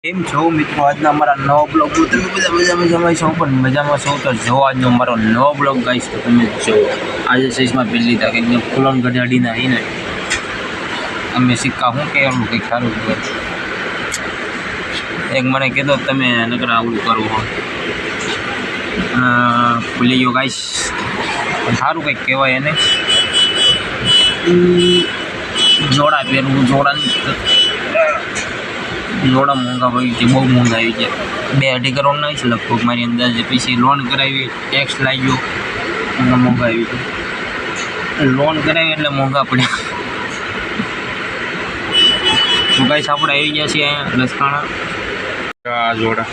કેમ છો મિત્રો? આજના અમારા નવો બ્લોગ તમે બધા મજામાં છો, પણ મજામાં છો તો જો આજનો અમારો નવો બ્લોગ ગાઈશ તો તમે જો આજે સહીમાં પહેલી તક એકદમ ફૂલોન ગઢાડીને આવીને અમે સિક્કા શું કે એમ કંઈક સારું કહેવાય. એક મને કહેતો તમે નકર આવું કરવું હોય ભૂલી ગયો ગાઈશ, સારું કંઈક કહેવાય એને. જોડા પહેરવું, જોડા મોંઘા પડી છે, બહુ મોંઘા આવી છે. 2-2.5 કરોડના છે લગભગ મારી અંદાજે. પછી લોન કરાવી, ટેક્સ લાગ્યો અને મોંઘા આવી છે. લોન કરાવી એટલે મોંઘા પડ્યા. તો ગાઈસ આપણે આવી ગયા છીએ અહીંયા લસકાણા. આ જોડા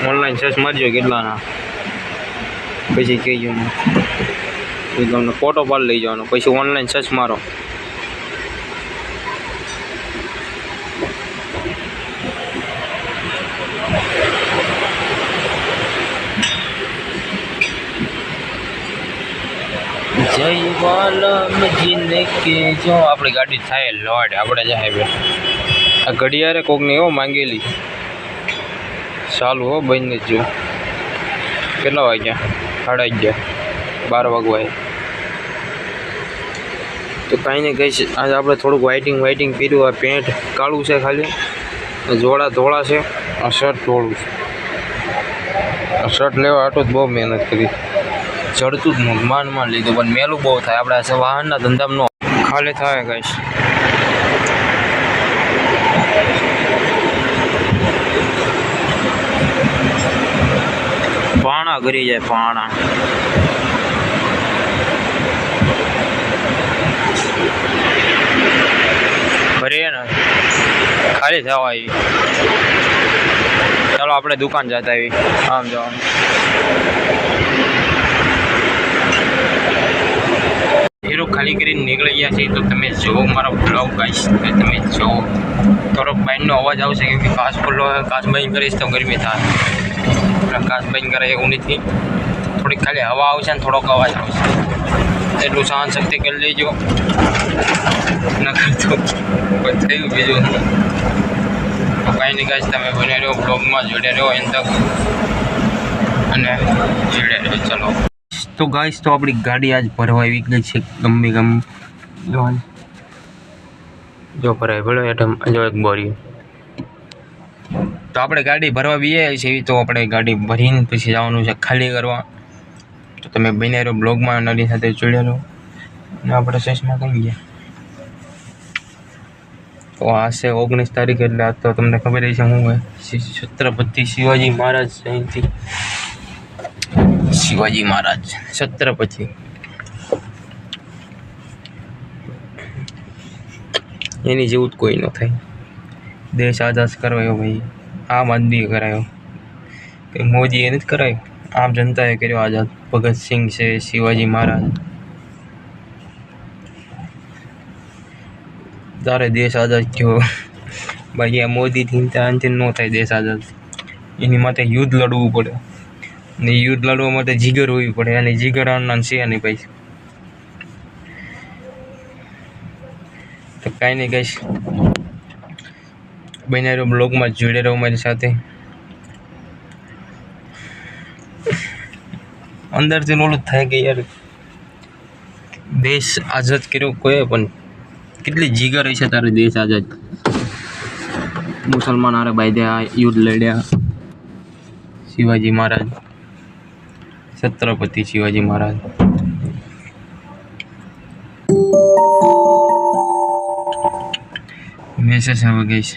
ઓનલાઈન સર્ચ મારજો કેટલાના, પછી કહેજો ને તમને ફોટો પાડી લઈ જવાનો, પછી ઓનલાઈન સર્ચ મારો. જય વાલમજીને કે જો આપણી ગાડી થાય લોડ આપણે જાય. આ ઘડિયાળે કોકની એવો માંગેલી ચાલુ હો બંને જ જો. કેટલા વાગ્યા? 11:30, 12 વાગવા. તો કાંઈ નહીં કહીશ, આજે આપણે થોડુંક વાઇટિંગ પીર્યું. આ પેન્ટ કાળું છે ખાલી, જોડા ધોળા છે, આ શર્ટ ધોળું છે. આ શર્ટ લેવા આટલું જ બહુ મહેનત કરી, ચડતું જ માંડ લીધું, પણ મેલું બહુ થાય. આપણે વાહનના ધંધામાં ખાલી થાય કહીશ. પાણા કરી જાય, પાણા. ભરીએ ને ખાલી થવા આવી. ચાલો આપણે દુકાન જતા આવી. આમ જવાનું હીરો ખાલી કરીને નીકળી ગયા છે. તો તમે જુઓ મારો બ્લોગ ગાઈશ, તમે જુઓ. થોડોક બાઇકનો અવાજ આવશે કેમ કે કાચ ખુલ્લો હોય. કાચ બંધ કરીશ તો ગરમી થાય. કાચ બંધ કરે એવું નથી. થોડીક ખાલી હવા આવશે ને થોડોક અવાજ આવશે, એટલું સહન શક્તિ કરી લેજો. નકર તો થયું બીજું. તો કાંઈ નહીં ગાઈશ, તમે બને રહ્યો બ્લોગમાં, જોડે રહ્યો એમ તક અને જોડે રહ્યો. ચલો તો ગાઈશ, તો આપણી ગાડી આજ ભરવા આવી ગઈ છે. ગમે જો ભરાય ભલે એટમ જો એક બોરી. તો આપણે ગાડી ભરવા બી છે, તો આપણે ગાડી ભરીને પછી જવાનું છે ખાલી કરવા. તો તમે બને રહ્યો બ્લોગમાં, નદી સાથે જોડેલો ને આપણે સેશમાં કરી ગયા. તો આ છે 19 તારીખ, એટલે આ તો તમને ખબર છે શું હોય, છત્રપતિ શિવાજી મહારાજ જયંતિ. શિવાજી મહારાજ છત્રપતિ. એની જેવું જ કોઈ ન થાય. દેશ આઝાદ કરાયો ભાઈ, આમ આદમીએ કરાયો, કે મોદીએ નથી કરાયો, આમ જનતાએ કર્યો આઝાદ. ભગતસિંહ છે, શિવાજી મહારાજ. તારે દેશ આઝાદ થયો ભાઈ. આ મોદીથી આનથી ન થાય દેશ આઝાદ. એની માટે યુદ્ધ લડવું પડે, ને યુદ્ધ લડવા માટે જીગર હોવી પડે, અને જીગર આનંદ છે નહીં ભાઈ. તો કાંઈ નહીં કહીશ, બને રહ્યો બ્લોગમાં, જોડે રહો મારી સાથે. અંદરથી ઓલું થાય કે યાર દેશ આઝાદ કર્યો કોઈ, પણ કેટલી જીગર હશે તારે દેશ આઝાદ. મુસલમાન હારે બાંધ્યા, યુદ્ધ લડ્યા. શિવાજી મહારાજ, છત્રપતિ શિવાજી મહારાજ. મેસેજ હવે ગઈશ,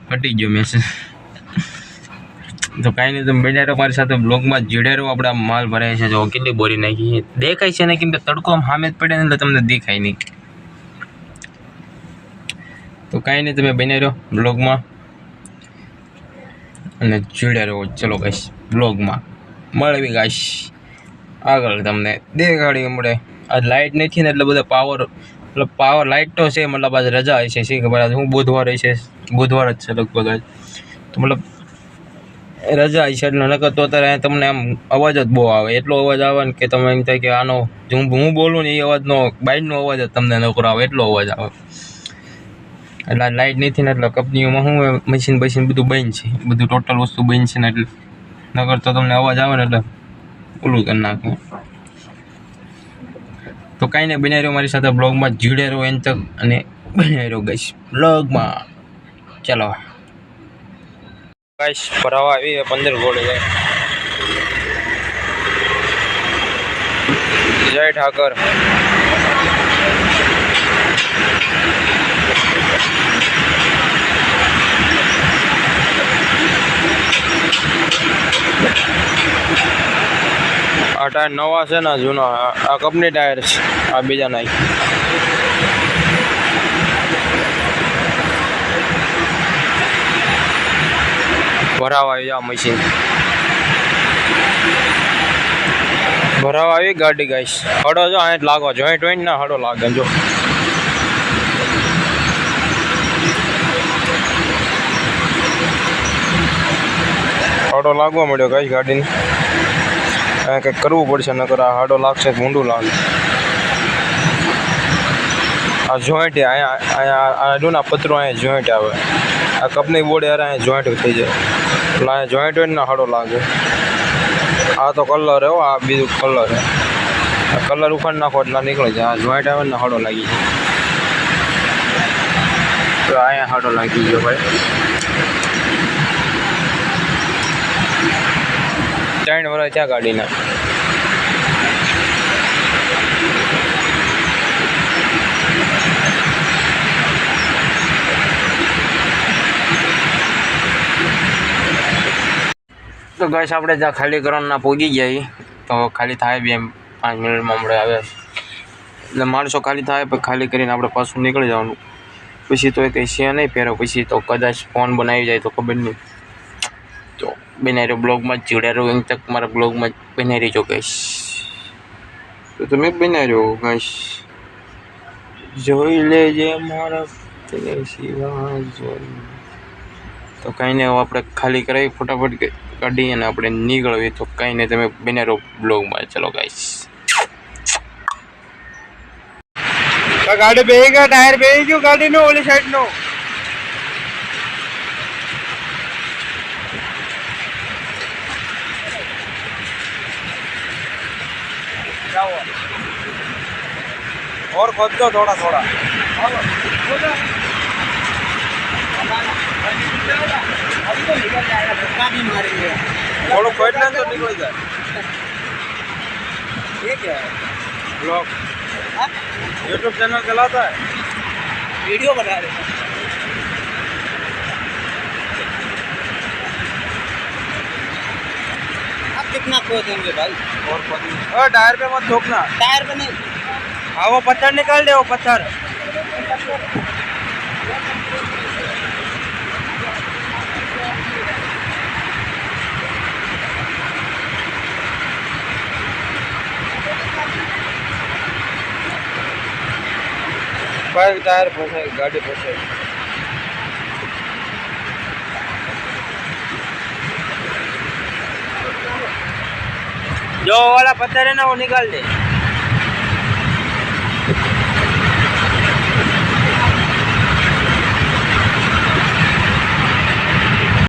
ફટી ગયો મેસેજ. તો કાંઈ નહીં, તમે બેઠા રહો મારી સાથે બ્લોગમાં, જોડે રહો. આપણે માલ ભરાય છે, જો કેટલી બોરી નાખી. દેખાય છે ને કેમ કે તડકો આમ સામે જ પડે ને એટલે તમને દેખાય નહીં. તો કાંઈ નહીં, તમે બને રહો બ્લોગમાં અને જોડે રહો. ચલો ગાઈશ, બ્લોગમાં મળવી ગાઈશ આગળ. તમને દેખાડી મળે. આજ લાઇટ નથી ને એટલે બધા પાવર લાઇટ તો છે, મતલબ આજ રજા હશે. શી ખબર આજ હું બુધવાર હશે, બુધવાર જ છે લગભગ આજ. તો મતલબ રજા હશે એટલે નકર તો અત્યારે તમને આમ અવાજ જ બહુ આવે. એટલો અવાજ આવે ને કે તમે એમ થાય કે આનો હું બોલું ને એ અવાજનો બાઇકનો અવાજ જ તમને નકરો આવે, એટલો અવાજ આવે. એટલે આ લાઇટ નથી ને એટલે કંપનીઓમાં શું હોય, મશીન બશીન બધું બંધ છે, બધું ટોટલ વસ્તુ બંધ છે ને એટલે નગર તો તમને અવાજ આવે ને એટલે ઓલું કરી નાખે. તો કાંઈ નહીં, બનાવી રહ્યો મારી સાથે બ્લોગમાં, જીડે રહો એન તક અને બનાવી રહ્યો ગાઈસ બ્લોગમાં. ચાલો ગાઈસ, ભરાવા આવી 15 ઘોડે જાય. જય ઠાકર. આ ટાયર નવા છે ને જૂના? આ કંપની ટાયર છે, આ બીજા નહીં. ભરાવા આવી આ મશીન, ભરાવા આવી ગાડી ગાઈશ. હડો જો અહીં લાગો, જોઈન્ટ હોય ને હડો લાગે જો. હડો લાગવા મળ્યો ગાઈશ ગાડીને. કંઈક કરવું પડશે, નકર આ હાડો લાગશે ઊંડું લાગે. આ જોઈન્ટ અહીંયા જો ને પતરું અહીંયા જોઈન્ટ આવે, આ કંપની બોર્ડ યાર અહીંયા જોઈન્ટ થઈ જાય એટલે અહીંયા જોઈન્ટ હોય ને હાડો લાગે. આ તો કલર હો, આ બીજું કલર હે. આ કલર ઉખાડ નાખો એટલે નીકળી જાય. આ જોઈન્ટ આવે ને હાડો લાગી જાય. તો અહીંયા હાડો લાગી ગયો ભાઈ. 3 વર્ષ ત્યાં ગાડીના. તો ગાઈસ આપણે જ્યાં ખાલી કરવાના પહોંચી ગયા, તો ખાલી થાય બી એમ 5 મિનિટમાં આપણે આવે એટલે માણસો ખાલી થાય, પછી ખાલી કરીને આપણે પાછું નીકળી જવાનું. પછી તો એ કંઈ છે નહીં પહેરો, પછી તો કદાચ ફોન બનાવી જાય તો ખબર નહીં. તો બનાવી રહ્યો બ્લોગમાં જ જોડ્યા રહ્યો એમ તક મારા બ્લોગમાં બનાવી રહીજો ગાઈસ. તો તમે બનાવી રહ્યો ગાઈસ, જોઈ લેજે મારા સિવાય જોઈ. તો કાંઈ નહીં, આપણે ખાલી કરાવી ફટાફટ કાઢી અને આપણે નીકળવી. તો કાંઈ નહીં, તમે બનાવી રહ્યો બ્લોગમાં. ચલો ગાઈસ. ગાડી બેહી ગયો, ટાયર બેહી ગયું ગાડીનું ઓલી સાઈડનું. और खोद दो थोड़ा थोड़ा, थोड़ा खोद लें तो निकल जाए. ये क्या है? ब्लॉग यूट्यूब चैनल चलाता है, वीडियो बना रहे हैं. आप कितना खोदेंगे भाई? और खोदेंगे. टायर पे मत ठोकना. टायर पे नहीं. हाँ वो पत्थर निकाल दे, वो पत्थर. भाई टायर फंसे, गाड़ी फंसे. जो वाला पत्थर है ना वो निकाल दे.